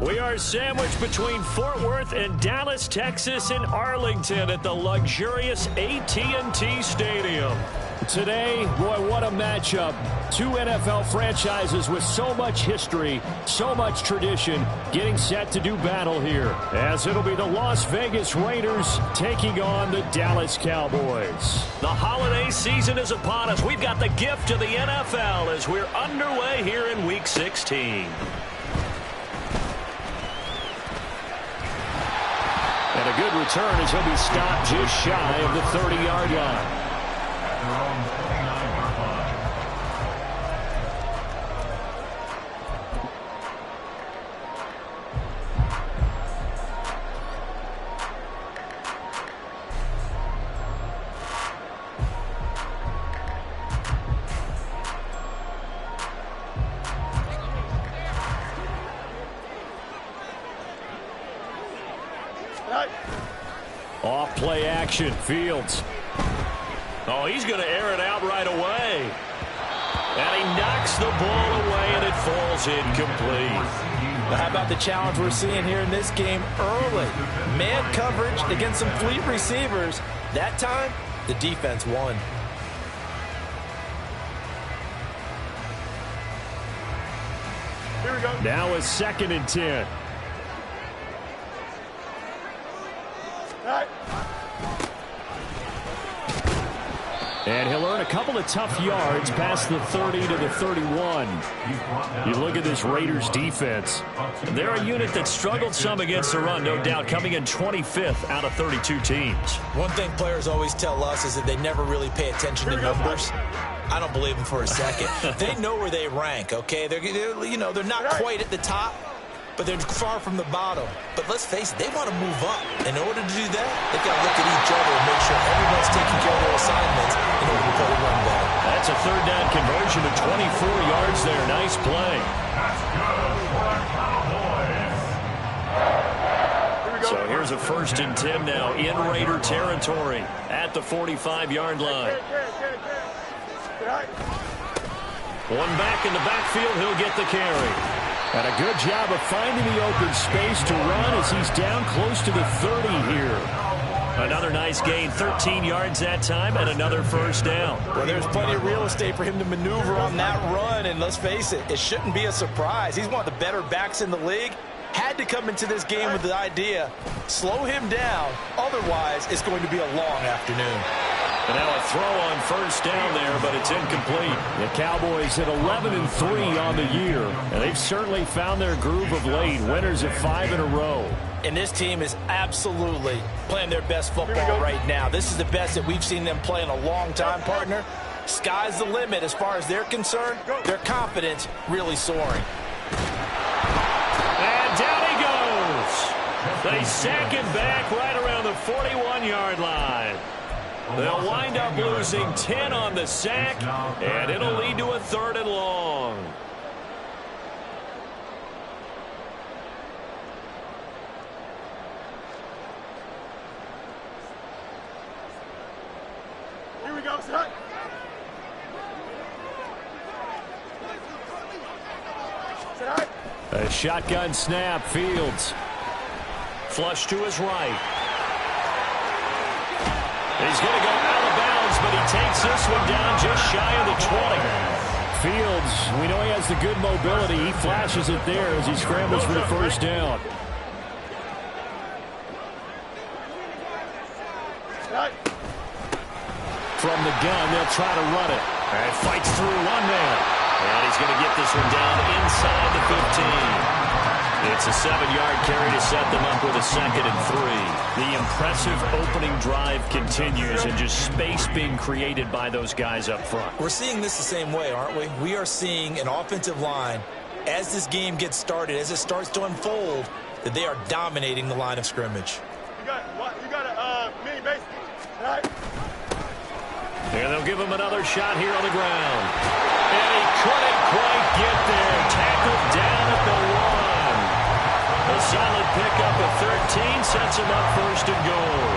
We are sandwiched between Fort Worth and Dallas, Texas, and Arlington at the luxurious AT&T Stadium. Today, boy, what a matchup. Two NFL franchises with so much history, so much tradition, getting set to do battle here, as it'll be the Las Vegas Raiders taking on the Dallas Cowboys. The holiday season is upon us. We've got the gift of the NFL as we're underway here in Week 16. And a good return as he'll be stopped just shy of the 30-yard line. Off play action, Fields. Oh, he's going to air it out right away. And he knocks the ball away, and it falls incomplete. How about the challenge we're seeing here in this game early? Man coverage against some fleet receivers. That time, the defense won. Here we go. Now a 2nd and 10. And he'll earn a couple of tough yards past the 30 to the 31. You look at this Raiders defense. They're a unit that struggled some against the run, no doubt, coming in 25th out of 32 teams. One thing players always tell us is that they never really pay attention to numbers. I don't believe them for a second. They know where they rank, okay? They're not quite at the top, but they're far from the bottom. But let's face it, they want to move up. In order to do that, they've got to look at each other and make sure everyone's taking care of their assignments in order to play the run better. That's a 3rd down conversion of 24 yards there. Nice play. So here's a 1st and 10 now in Raider territory at the 45-yard line. One back in the backfield, he'll get the carry. And a good job of finding the open space to run as he's down close to the 30 here. Another nice gain, 13 yards that time, and another 1st down. Well, there's plenty of real estate for him to maneuver on that run, and let's face it, it shouldn't be a surprise. He's one of the better backs in the league. Had to come into this game with the idea, slow him down, otherwise it's going to be a long afternoon. And now a throw on 1st down there, but it's incomplete. The Cowboys hit 11-3 on the year, and they've certainly found their groove of late. Winners of 5 in a row. And this team is absolutely playing their best football right now. This is the best that we've seen them play in a long time, partner. Sky's the limit as far as they're concerned. Their confidence really soaring. And down he goes. They sack him back right around the 41-yard line. They'll wind up losing 10 on the sack, and it'll lead to a 3rd and long. Here we go, son. A shotgun snap, Fields. Flush to his right. He's going to go out of bounds, but he takes this one down just shy of the 20. Fields, we know he has the good mobility. He flashes it there as he scrambles for the 1st down. From the gun, they'll try to run it. And fights through one man. And he's going to get this one down inside the 15. It's a 7-yard carry to set them up with a 2nd and 3. The impressive opening drive continues, and just space being created by those guys up front. We're seeing this the same way, aren't we? We are seeing an offensive line, as this game gets started, as it starts to unfold, that they are dominating the line of scrimmage. You got a mini base. All right. And they'll give him another shot here on the ground. And he couldn't quite get there. Tackled down at the 1. A solid pickup of 13 sets him up first and goal.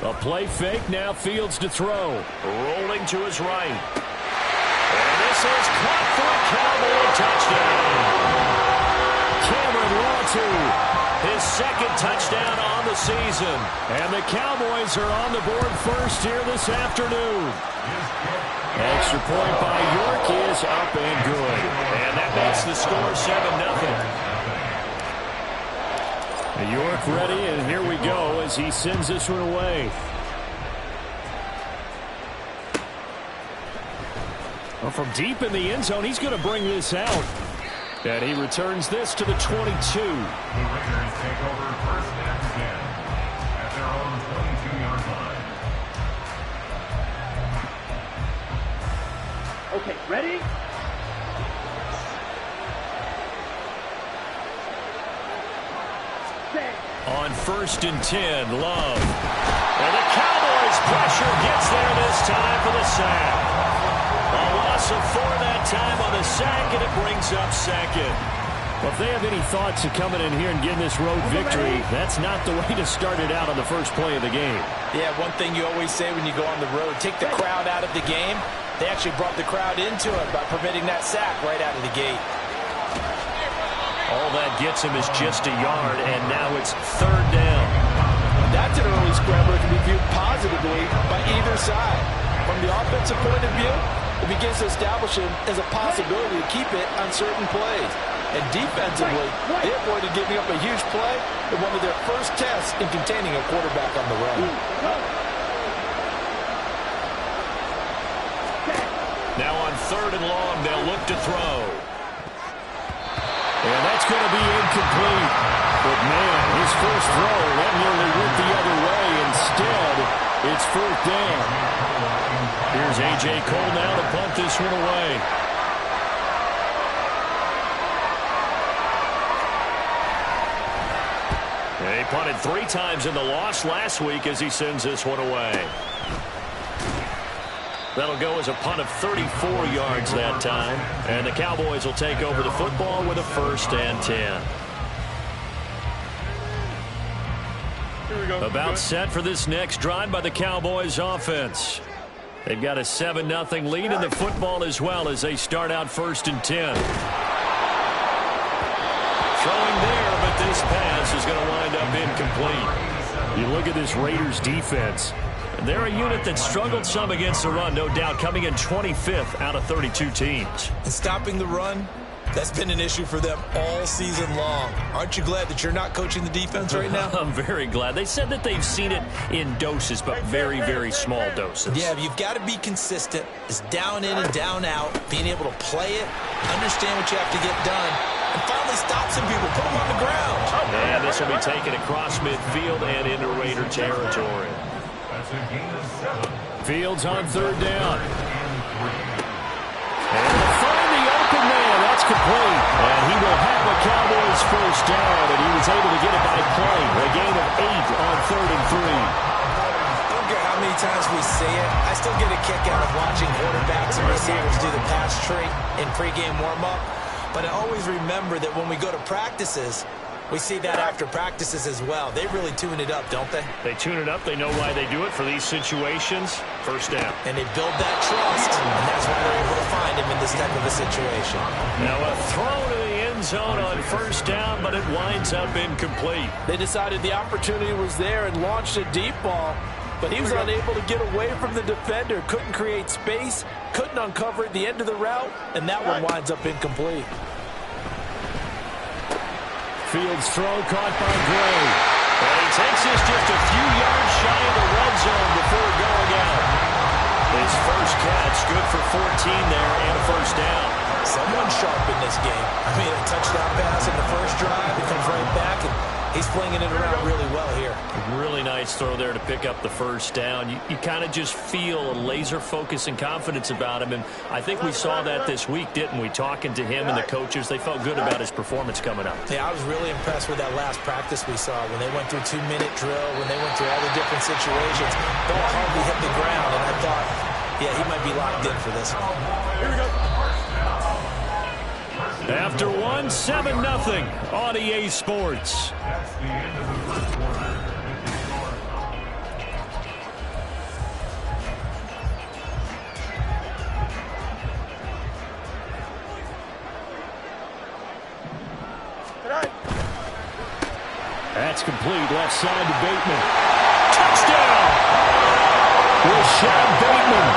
A play fake, now Fields to throw. Rolling to his right. And this is caught for a Cowboy touchdown. Cameron Latu, his second touchdown on the season. And the Cowboys are on the board first here this afternoon. Extra point by York is up and good. And that makes the score 7-0. York ready, and here we go as he sends this one away. Well, from deep in the end zone, he's going to bring this out. And he returns this to the 22. The Raiders take over first and 10 at their own 22-yard line. Okay, ready? On first and 10, Love. And the Cowboys' pressure gets there this time for the sack. A loss of 4 that time on the sack, and it brings up second. Well, if they have any thoughts of coming in here and getting this road victory, that's not the way to start it out on the first play of the game. Yeah, one thing you always say when you go on the road, take the crowd out of the game. They actually brought the crowd into it by permitting that sack right out of the gate. All that gets him is just a yard, and now it's third down. That's an early scrambler that can be viewed positively by either side. From the offensive point of view, it begins to establish him as a possibility to keep it on certain plays. And defensively, they avoided giving up a huge play in one of their first tests in containing a quarterback on the run. Now on third and long, they'll look to throw. And that's going to be incomplete. But, man, his first throw, that nearly went the other way. Instead, it's fourth down. Here's A.J. Cole now to punt this one away. And he punted 3 times in the loss last week as he sends this one away. That'll go as a punt of 34 yards that time. And the Cowboys will take over the football with a first and 10. About set for this next drive by the Cowboys offense. They've got a 7-0 lead in the football as well as they start out first and 10. Throwing there, but this pass is going to wind up incomplete. You look at this Raiders defense. They're a unit that struggled some against the run, no doubt, coming in 25th out of 32 teams. And stopping the run, that's been an issue for them all season long. Aren't you glad that you're not coaching the defense right now? I'm very glad. They said that they've seen it in doses, but very, very small doses. Yeah, you've got to be consistent. It's down in and down out, being able to play it, understand what you have to get done, and finally stop some people, put them on the ground. And this will be taken across midfield and into Raider territory. Fields on third down. And they'll find the open man. That's complete. And he will have a Cowboys first down, and he was able to get it by play. A gain of 8 on third and 3. I don't care how many times we see it. I still get a kick out of watching quarterbacks and receivers do the pass tree in pregame warm-up. But I always remember that when we go to practices, we see that after practices as well. They really tune it up, don't they? They tune it up. They know why they do it for these situations. First down. And they build that trust, and that's why they're able to find him in this type of a situation. Now a throw to the end zone on first down, but it winds up incomplete. They decided the opportunity was there and launched a deep ball, but he was unable to get away from the defender, couldn't create space, couldn't uncover at the end of the route, and that one winds up incomplete. Fields throw caught by Gray. And he takes this just a few yards shy of the red zone before going out. His first catch, good for 14 there and a first down. Someone sharp in this game. I mean, a touchdown pass in the first drive. He comes right back, and he's flinging it around really well here. Really nice nice throw there to pick up the first down. You kind of just feel a laser focus and confidence about him, and I think we saw that this week, didn't we? Talking to him and the coaches, they felt good about his performance coming up. Yeah, I was really impressed with that last practice we saw when they went through 2-minute drill, when they went through all the different situations. Ball hardly hit the ground, and I thought, yeah, he might be locked in for this one. Here we go. After 7-0 on EA Sports. That's the end of the first quarter. That's complete. Left side to Bateman. Touchdown! Rashad Bateman.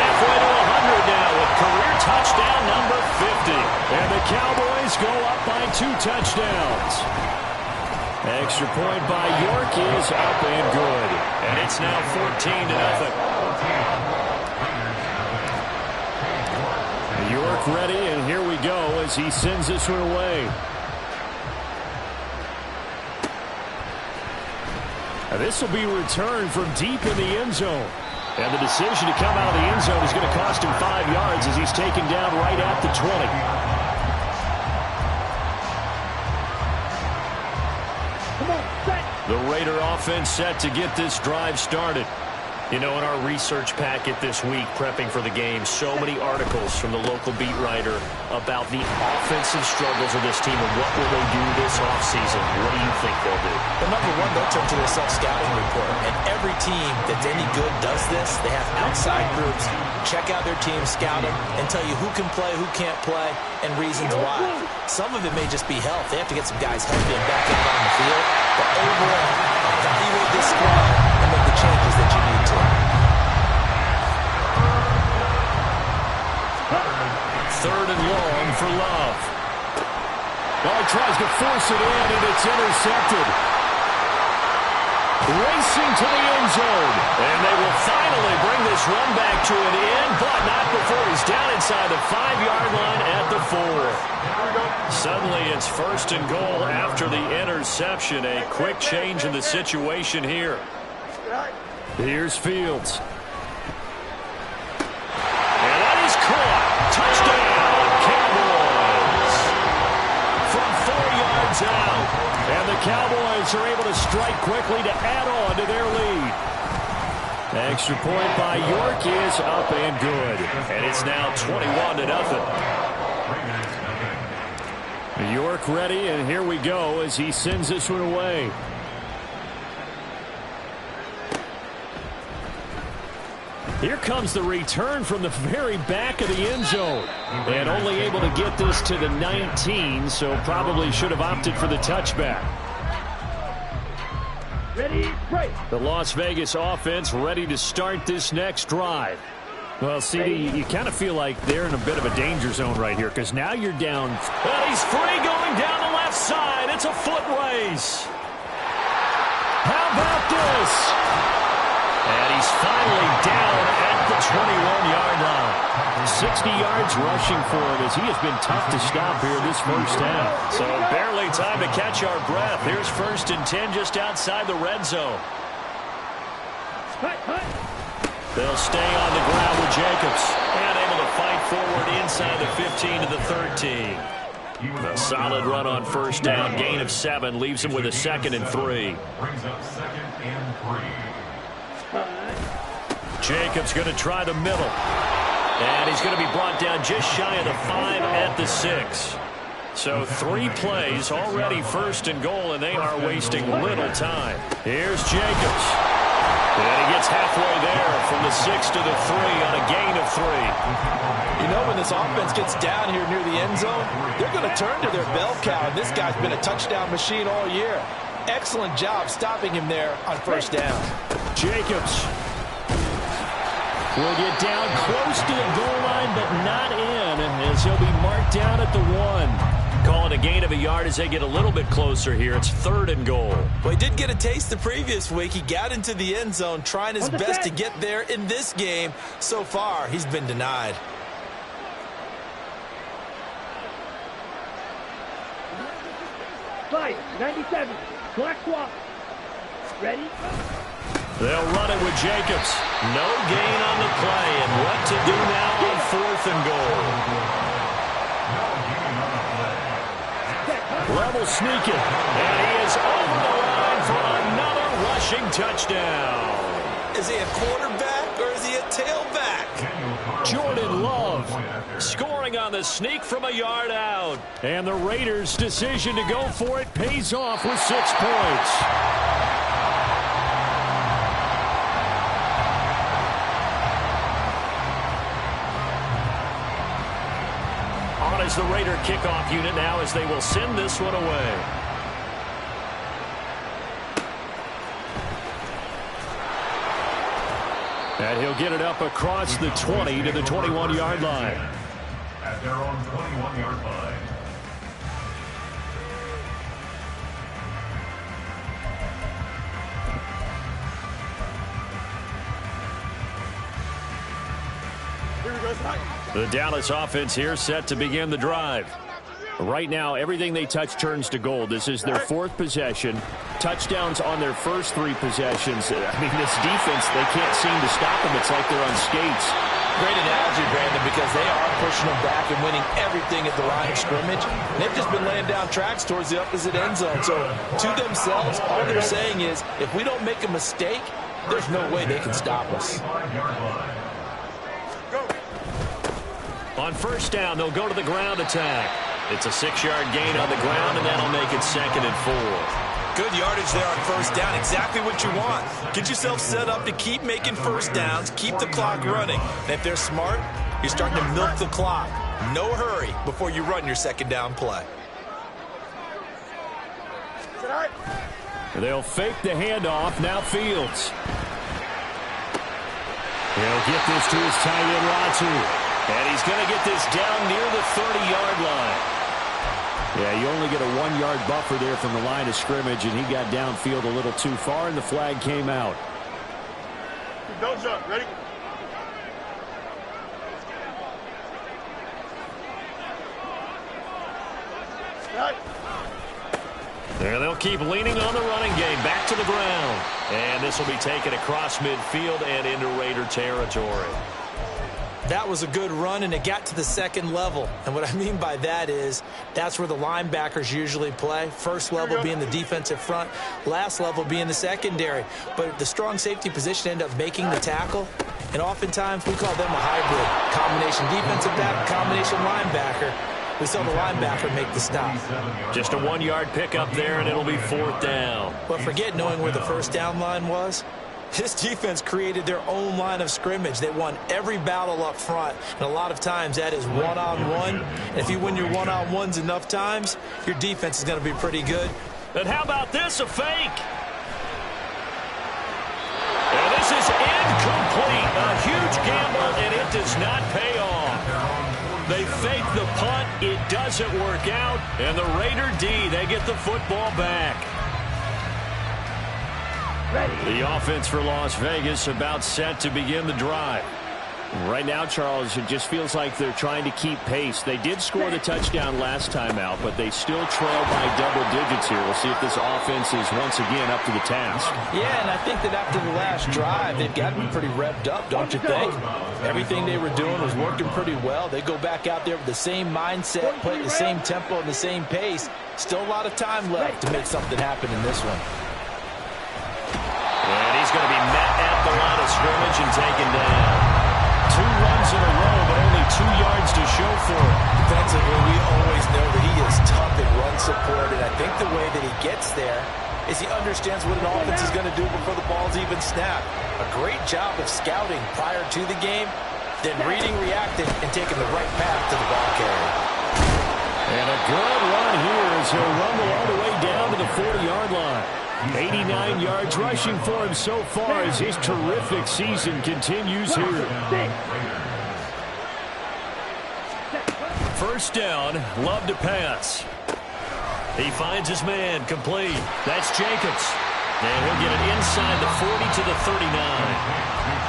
Halfway to 100 now with career touchdown number 50. And the Cowboys go up by 2 touchdowns. Extra point by York is up and good. And it's now 14-0. York ready, and here we go as he sends this one away. This will be returned from deep in the end zone. And the decision to come out of the end zone is going to cost him 5 yards as he's taken down right at the 20. The Raider offense set to get this drive started. You know, in our research packet this week, prepping for the game, so many articles from the local beat writer about the offensive struggles of this team and what will they do this offseason. What do you think they'll do? Well, number one, they'll turn to their self-scouting report. And every team that's any good does this. They have outside groups, check out their team, scout them, and tell you who can play, who can't play, and reasons why. Some of it may just be health. They have to get some guys healthy and back out on the field. But overall, evaluate this squad and make the changes that you need to. Third and long for Love. He tries to force it in, and it's intercepted. Racing to the end zone. And they will finally bring this run back to an end, but not before he's down inside the 5-yard line at the 4. Suddenly it's first and goal after the interception. A quick change in the situation here. Here's Fields. And that is caught. Touchdown, Cowboys. From 4 yards out. And the Cowboys are able to strike quickly to add on to their lead. Extra point by York is up and good. And it's now 21-0. York ready, and here we go as he sends this one away. Here comes the return from the very back of the end zone. And only able to get this to the 19, so probably should have opted for the touchback. Ready, break. The Las Vegas offense ready to start this next drive. Well, CD, you kind of feel like they're in a bit of a danger zone right here because now you're down. Well, he's free going down the left side. It's a foot race. How about this? And he's finally down at the 21-yard line. 60 yards rushing for him as he has been tough to stop here this first half. So barely time to catch our breath. Here's 1st and 10 just outside the red zone. They'll stay on the ground with Jacobs. And able to fight forward inside the 15 to the 13. A solid run on first down. Gain of 7 leaves him with a 2nd and 3. Brings up 2nd and 3. Jacobs going to try the middle. And he's going to be brought down just shy of the 5 at the 6. So 3 plays already 1st and goal, and they are wasting little time. Here's Jacobs. And he gets halfway there from the 6 to the 3 on a gain of 3. You know, when this offense gets down here near the end zone, they're going to turn to their bell cow. And this guy's been a touchdown machine all year. Excellent job stopping him there on first down. Jacobs will get down close to the goal line, but not in, as he'll be marked down at the 1. Calling a gain of a yard as they get a little bit closer here. It's 3rd and goal. Well, he did get a taste the previous week. He got into the end zone, trying his best to get there in this game. So far, he's been denied. Fight, 97, black swap. They'll run it with Jacobs. No gain on the play. And what to do now on 4th and goal. Level sneaking. And he is over the line for another rushing touchdown. Is he a quarterback or is he a tailback? Jordan Love scoring on the sneak from a yard out. And the Raiders' decision to go for it pays off with 6 points. On is the Raider kickoff unit now as they will send this one away. And he'll get it up across the 20 to the 21-yard line. At their own 21-yard line. The Dallas offense here set to begin the drive. Right now, everything they touch turns to gold. This is their 4th possession. Touchdowns on their first 3 possessions. I mean, this defense, they can't seem to stop them. It's like they're on skates. Great analogy, Brandon, because they are pushing them back and winning everything at the line of scrimmage. They've just been laying down tracks towards the opposite end zone. So, to themselves, all they're saying is, if we don't make a mistake, there's no way they can stop us. On 1st down, they'll go to the ground attack. It's a 6-yard gain on the ground, and that'll make it 2nd and 4. Good yardage there on 1st down. Exactly what you want. Get yourself set up to keep making 1st downs, keep the clock running. And if they're smart, you're starting to milk the clock. No hurry before you run your 2nd down play. They'll fake the handoff. Now Fields. He'll get this to his tight end, Latu. And he's going to get this down near the 30-yard line. Yeah, you only get a 1-yard buffer there from the line of scrimmage, and he got downfield a little too far, and the flag came out. Don't jump. Ready? There, they'll keep leaning on the running game. Back to the ground. And this will be taken across midfield and into Raider territory. That was a good run, and it got to the 2nd level. And what I mean by that is that's where the linebackers usually play. 1st level being the defensive front, last level being the secondary. But the strong safety position ended up making the tackle. And oftentimes we call them a hybrid. Combination defensive back, combination linebacker. We saw the linebacker make the stop. Just a 1-yard pickup there, and it'll be 4th down. But forget knowing where the 1st down line was. This defense created their own line of scrimmage. They won every battle up front, and a lot of times that is one-on-one. And if you win your one-on-ones enough times, your defense is going to be pretty good. And how about this, a fake? And this is incomplete. A huge gamble, and it does not pay off. They fake the punt. It doesn't work out, and the Raider D, they get the football back. The offense for Las Vegas about set to begin the drive. Right now, Charles, it just feels like they're trying to keep pace. They did score the touchdown last time out, but they still trail by double digits here. We'll see if this offense is once again up to the task. Yeah, and I think that after the last drive, they've got to be pretty revved up, don't you think? Everything they were doing was working pretty well. They go back out there with the same mindset, play at the same tempo and the same pace. Still a lot of time left to make something happen in this one. And he's going to be met at the line of scrimmage and taken down. 2 runs in a row, but only 2 yards to show for it. Defensively, we always know that he is tough in run support, and I think the way that he gets there is he understands what an offense is going to do before the ball's even snapped. A great job of scouting prior to the game, then reading, reacting, and taking the right path to the ball carrier. And a good run here as he'll rumble all the way down to the 40-yard line. 89 yards rushing for him so far as his terrific season continues here. 1st down, Love to pass. He finds his man, complete. That's Jacobs. And he'll get it inside the 40 to the 39.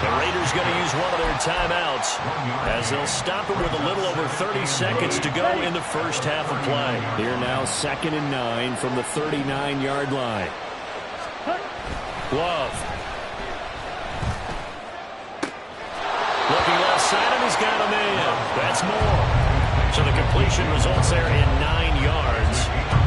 The Raiders going to use one of their timeouts as they'll stop it with a little over 30 seconds to go in the first half of play. Here now, 2nd and 9 from the 39-yard line. Love. Looking left side, and he's got him in. That's more. So the completion results there in 9 yards.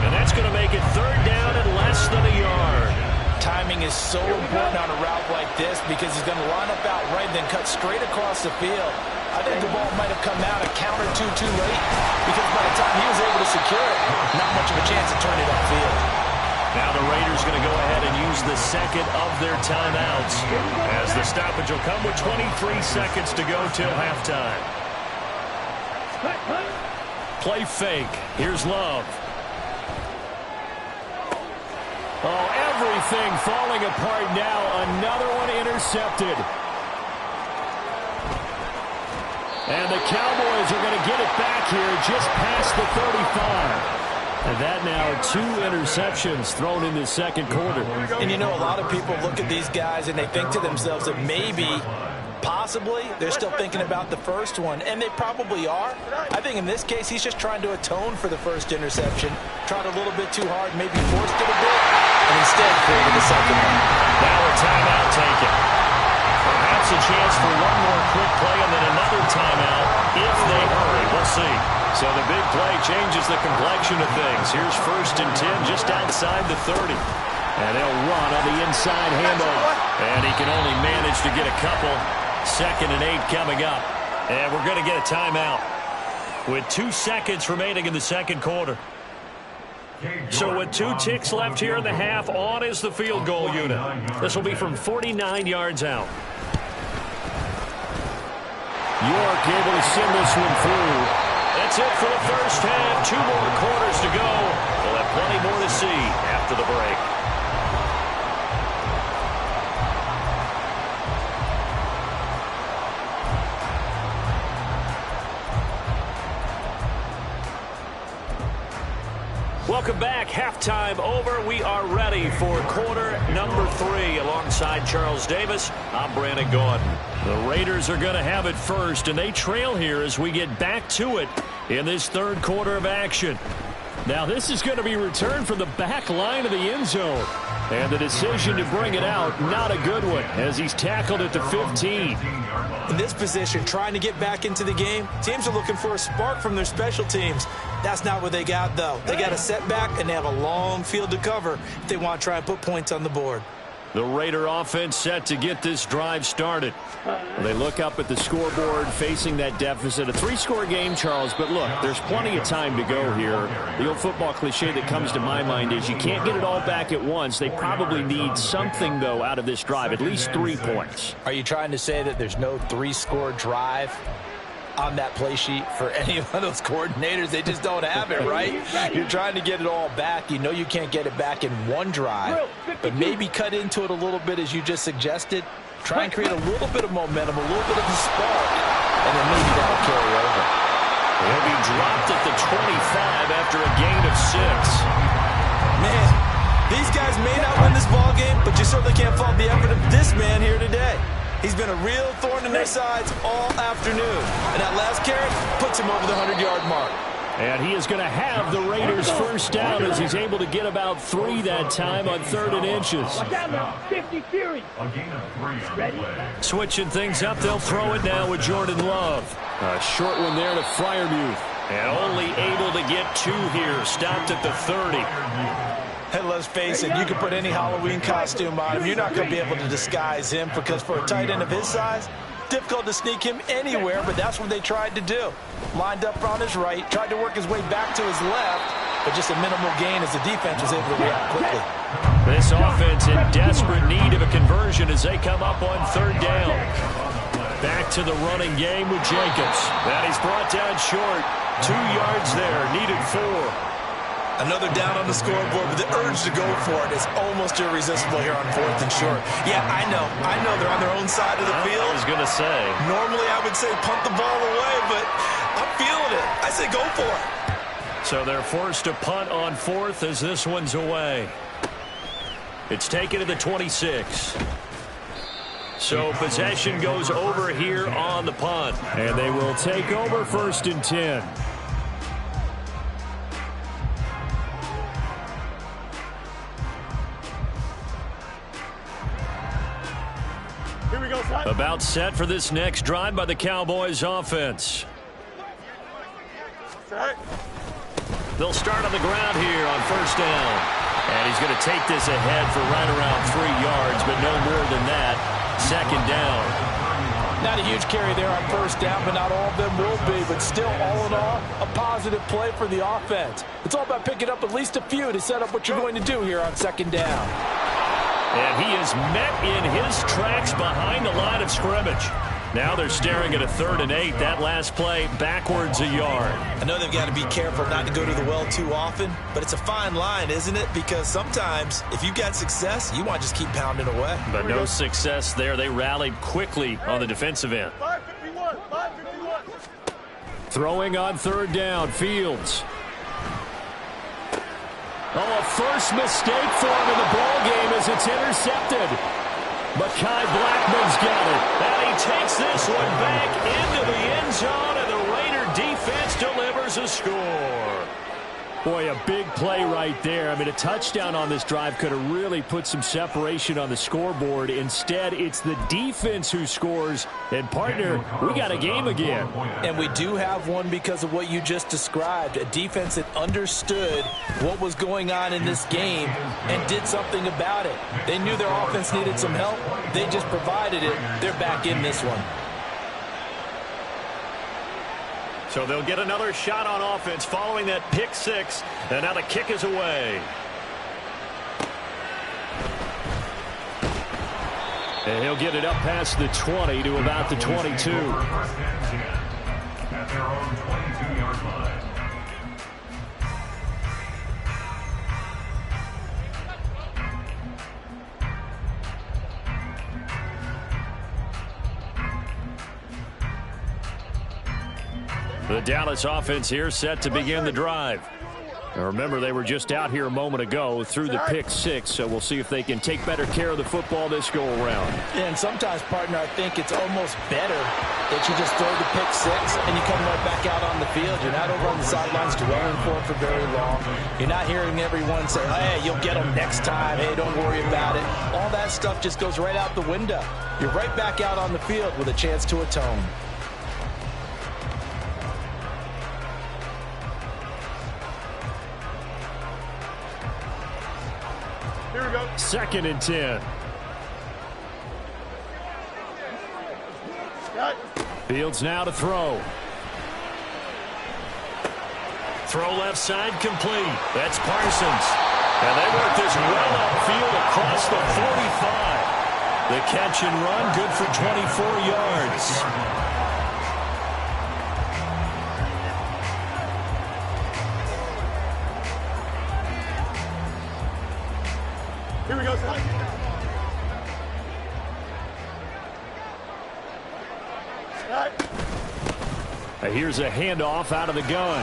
And that's going to make it 3rd down and less than a yard. Timing is so important on a route like this because he's going to line up out right and then cut straight across the field. I think the ball might have come out a count or two too late because by the time he was able to secure it, not much of a chance to turn it upfield. Now the Raiders going to go ahead and use the second of their timeouts as the stoppage will come with 23 seconds to go till halftime. Play fake. Here's Love. Oh, everything falling apart now. Another one intercepted. And the Cowboys are going to get it back here just past the 35. And that now 2 interceptions thrown in the second quarter. And you know, a lot of people look at these guys and they think to themselves that maybe, possibly, they're still thinking about the first one. And they probably are. I think in this case, he's just trying to atone for the first interception. Tried a little bit too hard, maybe forced it a bit, and instead created the second one. Now a timeout taken. Perhaps a chance for one more quick play and then another timeout if they hurry. We'll see. So the big play changes the complexion of things. Here's 1st and 10 just outside the 30. And they'll run on the inside handoff. And he can only manage to get a couple. 2nd and 8 coming up. And we're going to get a timeout with 2 seconds remaining in the second quarter. So with 2 ticks left here in the half, on is the field goal unit. This will be from 49 yards out. York able to send this one through. That's it for the first half. 2 more quarters to go. We'll have plenty more to see after the break. Welcome back. Halftime over. We are ready for quarter number 3. Alongside Charles Davis, I'm Brandon Gordon. The Raiders are going to have it first, and they trail here as we get back to it in this 3rd quarter of action. Now this is going to be returned from the back line of the end zone. And the decision to bring it out, not a good one, as he's tackled at the 15. In this position, trying to get back into the game, teams are looking for a spark from their special teams. That's not what they got, though. They got a setback, and they have a long field to cover if they want to try and put points on the board. The Raider offense set to get this drive started. They look up at the scoreboard facing that deficit. A 3-score game, Charles, but look, there's plenty of time to go here. The old football cliche that comes to my mind is you can't get it all back at once. They probably need something, though, out of this drive, at least 3 points. Are you trying to say that there's no 3-score drive on that play sheet for any of those coordinators? They just don't have it, right? You're trying to get it all back. You know you can't get it back in one drive, but maybe cut into it a little bit as you just suggested. Try and create a little bit of momentum, a little bit of a spark, and then maybe that'll carry over. He'll be dropped at the 25 after a gain of 6. Man, these guys may not win this ball game, but you certainly can't fault the effort of this man here today. He's been a real thorn in their sides all afternoon. And that last carry puts him over the 100-yard mark. And he is going to have the Raiders first down as he's able to get about 3 that time on 3rd and inches. 50 Fury. A gain of 3 on the play. Switching things up, they'll throw it now with Jordan Love. A short one there to Freiermuth. And only able to get 2 here. Stopped at the 30. Hey, let's face it, you can put any Halloween costume on him. You're not going to be able to disguise him because for a tight end of his size, difficult to sneak him anywhere, but that's what they tried to do. Lined up on his right, tried to work his way back to his left, but just a minimal gain as the defense was able to react quickly. This offense in desperate need of a conversion as they come up on 3rd down. Back to the running game with Jacobs. That he's brought down short. 2 yards there, needed 4. Another down on the scoreboard, but the urge to go for it is almost irresistible here on 4th and short. Yeah, I know they're on their own side of the field. I was going to say. Normally I would say punt the ball away, but I'm feeling it. I say go for it. So they're forced to punt on 4th as this one's away. It's taken to the 26. So possession goes over here on the punt. And they will take over 1st and 10. we go, son. About set for this next drive by the Cowboys offense. Set. They'll start on the ground here on first down. And he's going to take this ahead for right around 3 yards, but no more than that. Second down. Not a huge carry there on first down, but not all of them will be. But still, all in all, a positive play for the offense. It's all about picking up at least a few to set up what you're going to do here on second down. And he is met in his tracks behind the line of scrimmage. Now they're staring at a 3rd and 8. That last play backwards a yard. I know they've got to be careful not to go to the well too often, but it's a fine line, isn't it? Because sometimes if you've got success, you want to just keep pounding away. But no success there. They rallied quickly on the defensive end. 551, 551. Throwing on 3rd down, Fields. Oh, a first mistake for him in the ball game as it's intercepted. Mekhi Blackman's got it. And he takes this one back into the end zone, and the Raider defense delivers a score. Boy, a big play right there. I mean, a touchdown on this drive could have really put some separation on the scoreboard. Instead, it's the defense who scores. And, partner, we got a game again. And we do have one because of what you just described. A defense that understood what was going on in this game and did something about it. They knew their offense needed some help. They just provided it. They're back in this one. So they'll get another shot on offense following that pick 6. And now the kick is away. And he'll get it up past the 20 to about the 22. First and 10 at their own 22-yard line. The Dallas offense here set to begin the drive. Now remember, they were just out here a moment ago through the pick 6, so we'll see if they can take better care of the football this go-around. And sometimes, partner, I think it's almost better that you just throw the pick 6 and you come right back out on the field. You're not over on the sidelines dwelling for very long. You're not hearing everyone say, hey, you'll get them next time. Hey, don't worry about it. All that stuff just goes right out the window. You're right back out on the field with a chance to atone. Here we go. 2nd and 10. Got. Fields now to throw. Throw left side complete. That's Parsons. And they work this well upfield across the 45. The catch and run good for 24 yards. Here we go, son. Here's a handoff out of the gun.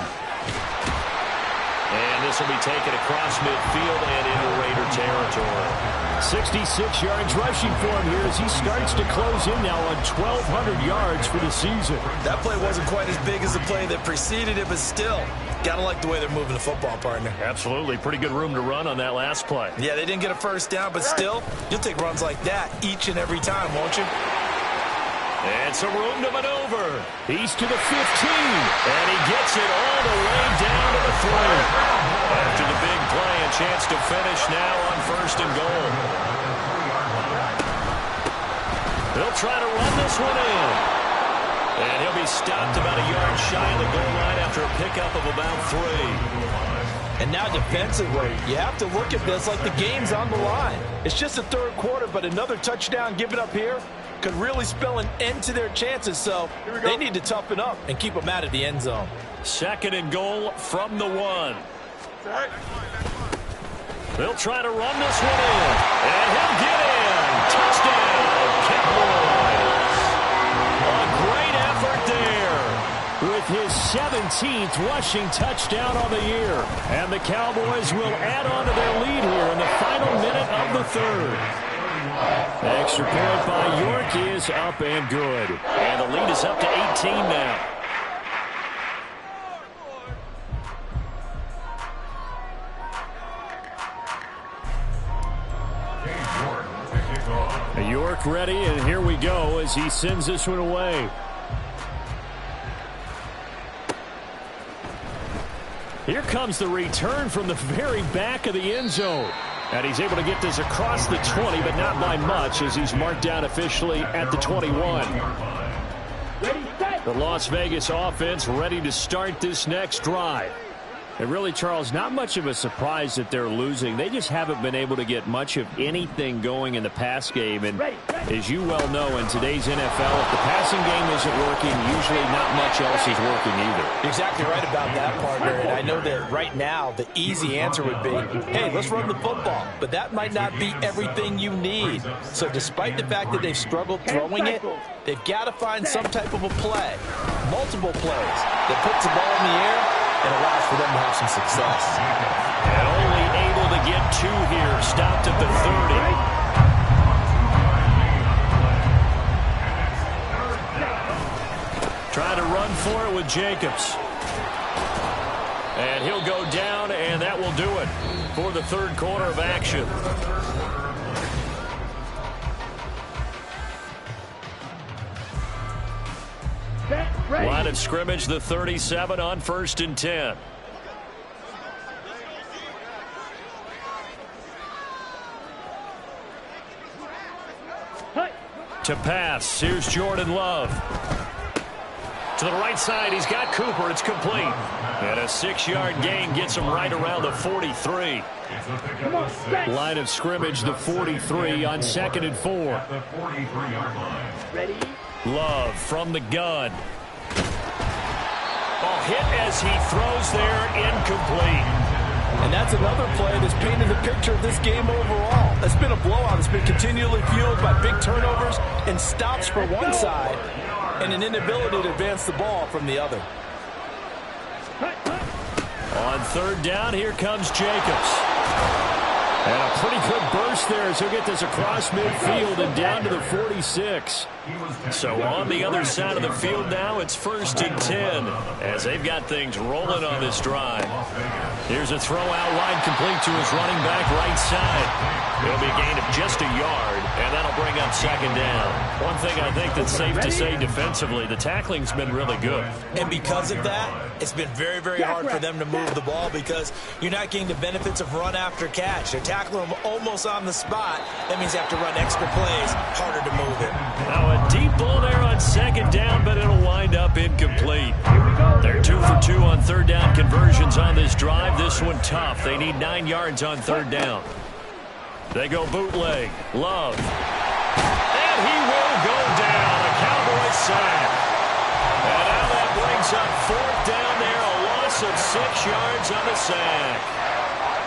And this will be taken across midfield and into Raider territory. 66 yards rushing for him here as he starts to close in now on 1,200 yards for the season. That play wasn't quite as big as the play that preceded it, but still, gotta like the way they're moving the football, partner. Absolutely. Pretty good room to run on that last play. Yeah, they didn't get a first down, but still, you'll take runs like that each and every time, won't you? And some room to maneuver. He's to the 15. And he gets it all the way down to the 3. After the big play, a chance to finish now on 1st and goal. They'll try to run this one in. And he'll be stopped about a yard shy of the goal line after a pickup of about 3. And now defensively, you have to look at this like the game's on the line. It's just the 3rd quarter, but another touchdown given up here could really spell an end to their chances, so they need to toughen up and keep them out of the end zone. 2nd and goal from the 1. They'll try to run this one in. And he'll get in. Touchdown, Cowboys. A great effort there with his 17th rushing touchdown on the year. And the Cowboys will add on to their lead here in the final minute of the 3rd. The extra point by York is up and good. And the lead is up to 18 now. York ready, and here we go as he sends this one away. Here comes the return from the very back of the end zone. And he's able to get this across the 20, but not by much, as he's marked down officially at the 21. The Las Vegas offense ready to start this next drive. And really, Charles, not much of a surprise that they're losing. They just haven't been able to get much of anything going in the pass game. And as you well know, in today's NFL, if the passing game isn't working, usually not much else is working either. You're exactly right about that, partner. And I know that right now the easy answer would be, hey, let's run the football. But that might not be everything you need. So despite the fact that they've struggled throwing it, they've got to find some type of a play, multiple plays, that puts the ball in the air and allows for them to have some success. And only able to get 2 here. Stopped at the 30. Trying to run for it with Jacobs. And he'll go down, and that will do it for the third quarter of action. Line of scrimmage, the 37 on 1st and 10. To pass, here's Jordan Love. To the right side, he's got Cooper. It's complete. And a 6-yard gain gets him right around the 43. Line of scrimmage, the 43 on 2nd and 4. Ready? Love from the gun. Ball hit as he throws there, incomplete. And that's another play that's painted the picture of this game overall. It's been a blowout. It's been continually fueled by big turnovers and stops for one side and an inability to advance the ball from the other. On 3rd down, here comes Jacobs. And a pretty good burst there as he'll get this across midfield and down to the 46. So on the other side of the field now, it's 1st and 10 as they've got things rolling on this drive. Here's a throw out wide, complete to his running back right side. It'll be a gain of just a yard, and that'll bring up 2nd down. One thing I think that's safe to say defensively, the tackling's been really good. And because of that, it's been very, very hard for them to move the ball because you're not getting the benefits of run after catch. They're tackling them almost on the spot. That means they have to run extra plays, harder to move it. Now a deep ball there on 2nd down, but it'll wind up incomplete. They're 2 for 2 on 3rd down conversions on this drive. This one tough. They need 9 yards on 3rd down. They go bootleg. Love. And he will go down. A Cowboy sack. And now that brings up 4th down there. A loss of 6 yards on the sack.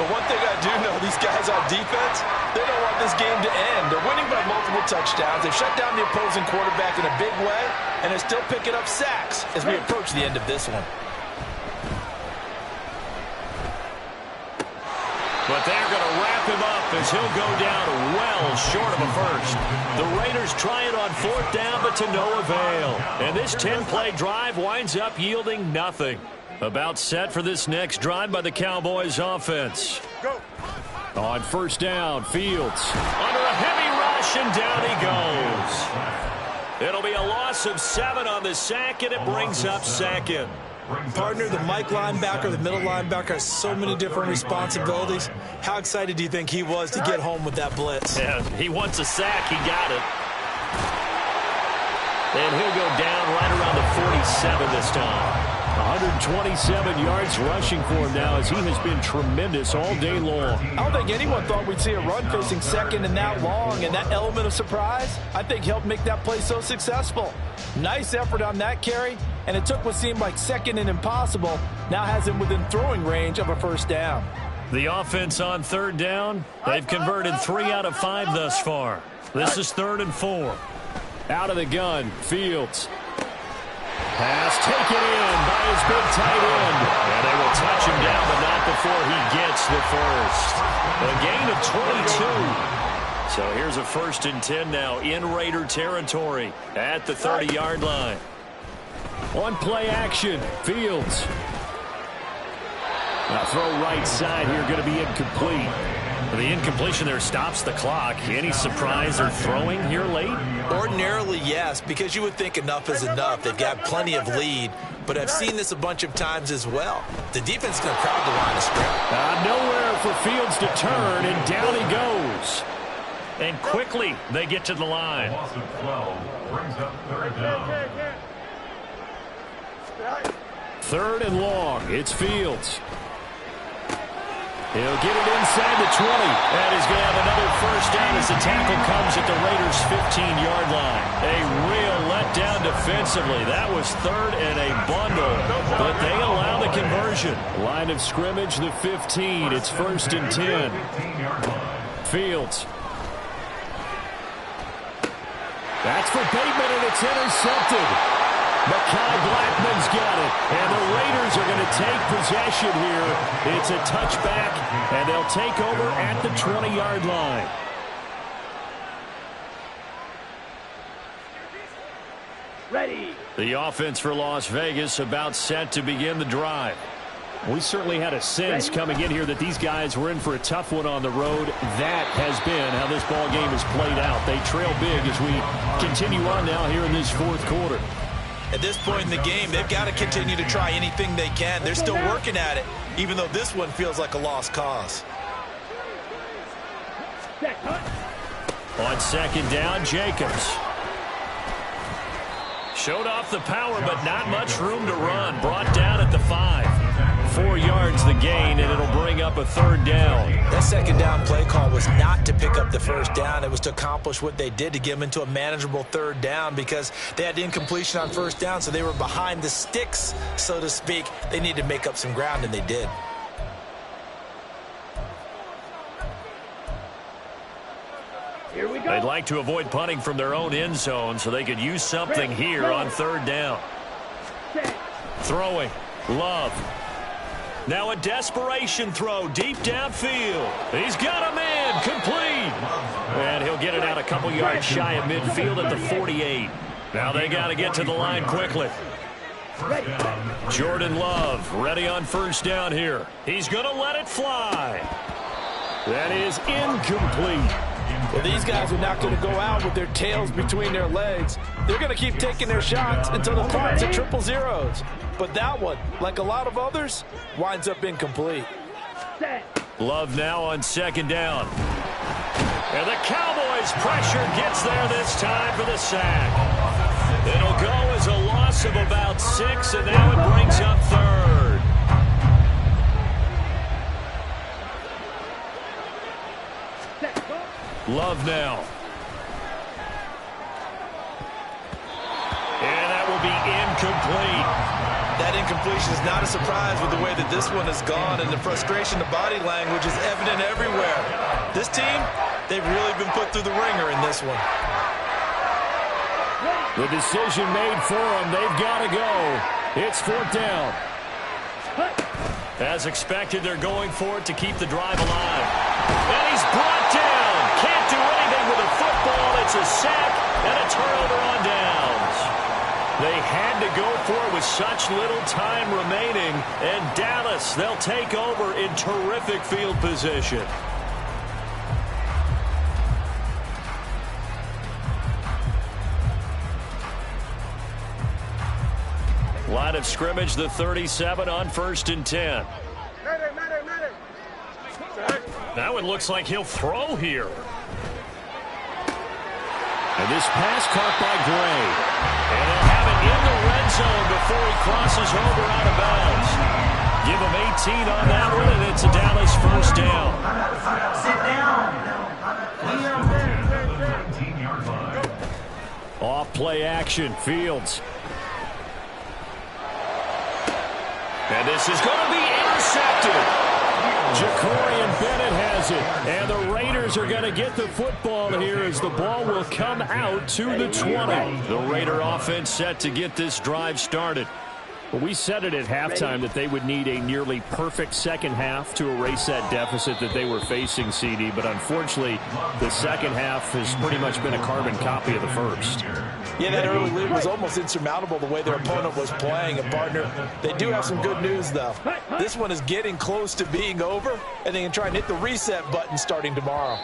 But one thing I do know, these guys on defense, they don't want this game to end. They're winning by multiple touchdowns. They've shut down the opposing quarterback in a big way, and they're still picking up sacks as we approach the end of this one. But they're going to wrap him up as he'll go down well short of a first. The Raiders try it on 4th down, but to no avail. And this 10-play drive winds up yielding nothing. About set for this next drive by the Cowboys offense. Go. On 1st down, Fields under a heavy rush, and down he goes. It'll be a loss of 7 on the sack, and it brings up 2nd. Partner, the Mike linebacker, the middle linebacker has so many different responsibilities. How excited do you think he was to get home with that blitz? Yeah, he wants a sack. He got it. And he'll go down right around the 47 this time. 127 yards rushing for him now as he has been tremendous all day long. I don't think anyone thought we'd see a run facing 2nd and that long, and that element of surprise, I think, helped make that play so successful. Nice effort on that carry, and it took what seemed like 2nd and impossible, now has him within throwing range of a 1st down. The offense on 3rd down, they've converted 3 out of 5 thus far. This is 3rd and 4. Out of the gun, Fields. Pass taken in by his big tight end. And they will touch him down, but not before he gets the first. A gain of 22. So here's a 1st and 10 now in Raider territory at the 30-yard line. On play action, Fields. Now throw right side here, going to be incomplete. The incompletion there stops the clock. Any surprise they're throwing here late? Ordinarily, yes, because you would think enough is enough. They've got plenty of lead, but I've seen this a bunch of times as well. The defense is going to crowd the line of scrimmage. Nowhere for Fields to turn, and down he goes. And quickly they get to the line. Loss of 12 brings up third down. 3rd and long. It's Fields. He'll get it inside the 20. And he's going to have another first down as the tackle comes at the Raiders' 15-yard line. A real letdown defensively. That was 3rd and a bundle, but they allow the conversion. Line of scrimmage, the 15. It's 1st and 10. Fields. That's for Bateman, and it's intercepted. Mekhi Blackman's got it, and the Raiders are going to take possession here. It's a touchback, and they'll take over at the 20-yard line. Ready. The offense for Las Vegas about set to begin the drive. We certainly had a sense coming in here that these guys were in for a tough one on the road. That has been how this ball game has played out. They trail big as we continue on now here in this 4th quarter. At this point in the game, they've got to continue to try anything they can. They're still working at it, even though this one feels like a lost cause. On 2nd down, Jacobs. Showed off the power, but not much room to run. Brought down at the 5. 4 yards the gain, and it'll bring up a 3rd down. That 2nd down play call was not to pick up the 1st down. It was to accomplish what they did, to get them into a manageable 3rd down, because they had incompletion on 1st down, so they were behind the sticks, so to speak. They needed to make up some ground, and they did. Here we go. They'd like to avoid punting from their own end zone so they could use something here on 3rd down. Throwing. Love. Now a desperation throw deep downfield. He's got a man. Complete. And he'll get it out a couple yards shy of midfield at the 48. Now they got to get to the line quickly. Jordan Love ready on 1st down here. He's going to let it fly. That is incomplete. Well, these guys are not going to go out with their tails between their legs. They're going to keep taking their shots until the clock's at 000. But that one, like a lot of others, winds up incomplete. Love now on 2nd down. And the Cowboys' pressure gets there this time for the sack. It'll go as a loss of about 6, and now it brings up 3rd. Love now. And that will be incomplete. That incompletion is not a surprise with the way that this one has gone, and the frustration, the body language is evident everywhere. This team, they've really been put through the ringer in this one. The decision made for them. They've got to go. It's 4th down. As expected, they're going for it to keep the drive alive. And he's brought down. Can't do anything with a football. It's a sack and a turnover on downs. They had to go for it with such little time remaining. And Dallas, they'll take over in terrific field position. Line of scrimmage, the 37 on 1st and 10. Now it looks like he'll throw here. And this pass caught by Gray. And they'll have it in the red zone before he crosses over out of bounds. Give him 18 on that one, and it's a Dallas 1st down. Sit down. Off play action, Fields. And this is going to be intercepted. Jacorian Bennett has it. And the Raiders are going to get the football here as the ball will come out to the 20. The Raider offense set to get this drive started. Well, we said it at halftime that they would need a nearly perfect second half to erase that deficit that they were facing, CD. But unfortunately, the second half has pretty much been a carbon copy of the first. Yeah, that early lead was almost insurmountable the way their opponent was playing. And, partner, they do have some good news, though. This one is getting close to being over, and they can try and hit the reset button starting tomorrow.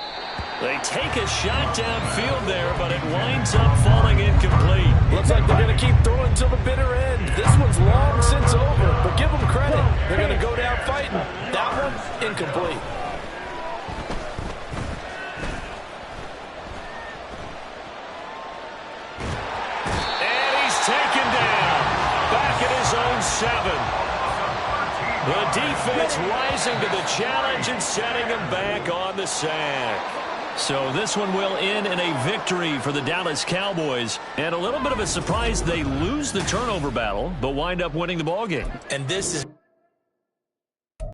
They take a shot downfield there, but it winds up falling incomplete. Looks like they're going to keep throwing until the bitter end. This one's long since over, but give them credit. They're going to go down fighting. That one, incomplete. And he's taken down. Back at his own 7. The defense rising to the challenge and setting him back on the sack. So this one will end in a victory for the Dallas Cowboys. And a little bit of a surprise, they lose the turnover battle, but wind up winning the ballgame. And this is